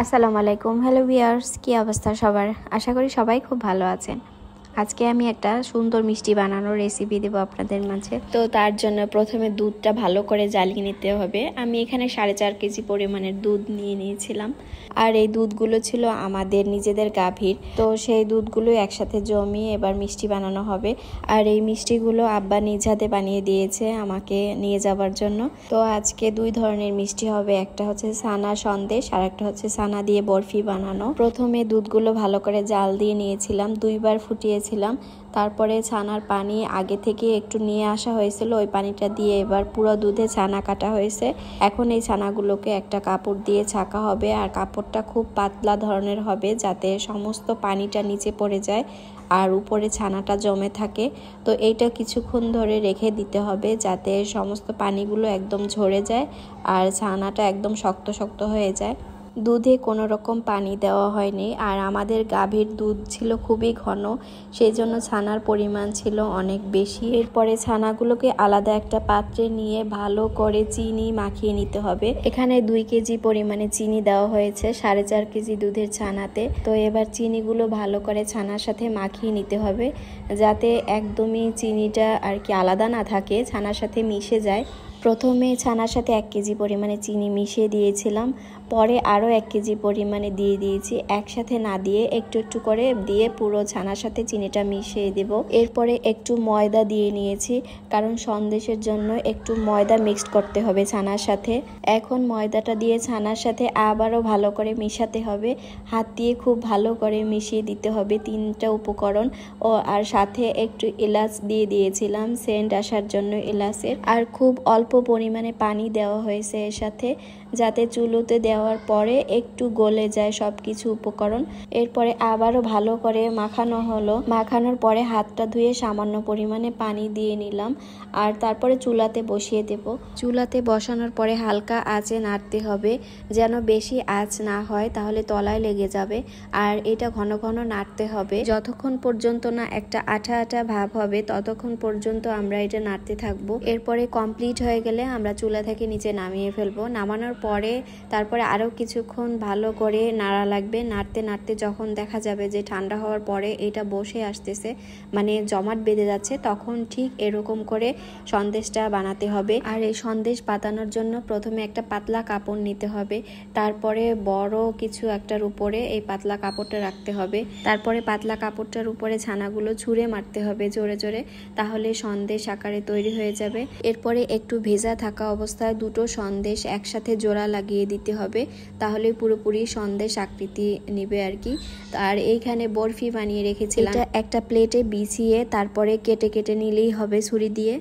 আসসালামু আলাইকুম। Hello viewers, কি অবস্থা সবার? আশা করি সবাই খুব ভালো আছেন। আজকে আমি একটা সুন্দর মিষ্টি বানানোর রেসিপি দেবো আপনাদের মাঝে। তো তার জন্য প্রথমে দুধটা ভালো করে জ্বালিয়ে নিতে হবে। আমি এখানে 4.5 কেজি পরিমাণের দুধ নিয়ে নিয়েছিলাম, আর এই দুধগুলো ছিল আমাদের নিজেদের গাভীর। তো সেই দুধগুলো একসাথে জমিয়ে এবার মিষ্টি বানানো হবে। আর এই মিষ্টিগুলো আব্বা নিজ হাতে বানিয়ে দিয়েছে আমাকে নিয়ে যাবার জন্য। তো আজকে 2 ধরনের মিষ্টি হবে, একটা হচ্ছে ছানা সন্দেশ আর একটা হচ্ছে ছানা দিয়ে বরফি বানানো। প্রথমে দুধগুলো ভালো করে জাল দিয়ে নিয়েছিলাম, 2 বার ফুটিয়েছিলাম। তারপরে ছানার পানি আগে থেকে একটু নিয়ে আসা হয়েছিল, ওই পানিটা দিয়ে এবার পুরো দুধে ছানা কাটা হয়েছে। এখন এই ছানাগুলোকে একটা কাপড় দিয়ে ছাকা হবে, আর কাপড়টা খুব পাতলা ধরনের হবে যাতে সমস্ত পানিটা নিচে পড়ে যায় আর উপরে ছানাটা জমে থাকে। তো এইটা কিছুক্ষণ ধরে রেখে দিতে হবে যাতে সমস্ত পানিগুলো একদম ঝরে যায় আর ছানাটা একদম শক্ত শক্ত হয়ে যায়। দুধে কোনো রকম পানি দেওয়া হয়নি, আর আমাদের গাভীর দুধ ছিল খুবই ঘন, সেই জন্য ছানার পরিমাণ ছিল অনেক বেশি। এরপরে ছানাগুলোকে আলাদা একটা পাত্রে নিয়ে ভালো করে চিনি মাখিয়ে নিতে হবে। এখানে 2 কেজি পরিমাণে চিনি দেওয়া হয়েছে 4.5 কেজি দুধের ছানাতে। তো এবার চিনিগুলো ভালো করে ছানার সাথে মাখিয়ে নিতে হবে যাতে একদমই চিনিটা আর কি আলাদা না থাকে, ছানার সাথে মিশে যায়। প্রথমে ছানার সাথে 1 কেজি পরিমাণে চিনি মিশিয়ে দিয়েছিলাম, পরে আরও 1 কেজি পরিমাণে দিয়ে দিয়েছি। একসাথে না দিয়ে একটু একটু করে দিয়ে পুরো ছানার সাথে চিনিটা মিশিয়ে দেব। এরপরে একটু ময়দা দিয়ে নিয়েছি, কারণ সন্দেশের জন্য একটু ময়দা মিক্সড করতে হবে ছানার সাথে। এখন ময়দাটা দিয়ে ছানার সাথে আবারও ভালো করে মিশাতে হবে, হাত দিয়ে খুব ভালো করে মিশিয়ে দিতে হবে 3টা উপকরণ। আর সাথে একটু এলাচ দিয়ে দিয়েছিলাম সেন্ট আসার জন্য এলাচের। আর খুব অল্প পরিমাণে পানি দেওয়া হয়েছে এর সাথে, যাতে চুলোতে দেওয়ার পরে একটু গলে যায় সব কিছু উপকরণ। এরপরে আবারও ভালো করে মাখানো হলো। মাখানোর পরে হাতটা ধুয়ে সামান্য পরিমাণে পানি দিয়ে নিলাম, আর তারপরে চুলাতে বসিয়ে দেব। চুলাতে বসানোর পরে হালকা আঁচে নাড়তে হবে, যেন বেশি আঁচ না হয় তাহলে তলায় লেগে যাবে। আর এটা ঘন ঘন নাড়তে হবে, যতক্ষণ পর্যন্ত না একটা আঠা আঠা ভাব হবে ততক্ষণ পর্যন্ত আমরা এটা নাড়তে থাকবো। এরপরে কমপ্লিট হয়ে গেলে আমরা চুলা থেকে নিচে নামিয়ে ফেলবো। নামানোর পরে তারপরে আরও কিছুক্ষণ ভালো করে নাড়া লাগবে। নাড়তে নাড়তে যখন দেখা যাবে যে ঠান্ডা হওয়ার পরে এটা বসে আসতেছে, মানে জমাট বেঁধে যাচ্ছে, তখন ঠিক এরকম করে সন্দেশটা বানাতে হবে। আর এই সন্দেশ পাতানোর জন্য প্রথমে একটা পাতলা কাপড় নিতে হবে, তারপরে বড় কিছু একটার উপরে এই পাতলা কাপড়টা রাখতে হবে। তারপরে পাতলা কাপড়টার উপরে ছানাগুলো ছুঁড়ে মারতে হবে জোরে জোরে, তাহলে সন্দেশ আকারে তৈরি হয়ে যাবে। এরপরে একটু ভেজা থাকা অবস্থায় 2টো সন্দেশ একসাথে জোড়া লাগিয়ে দিতে হবে, তাহলে পুরোপুরি সন্দেশ আকৃতি নিবে আর কি। আর এইখানে বরফি বানিয়ে রেখেছিলাম, এটা একটা প্লেটে বিছিয়ে তারপরে কেটে কেটে নিলেই হবে ছুরি দিয়ে।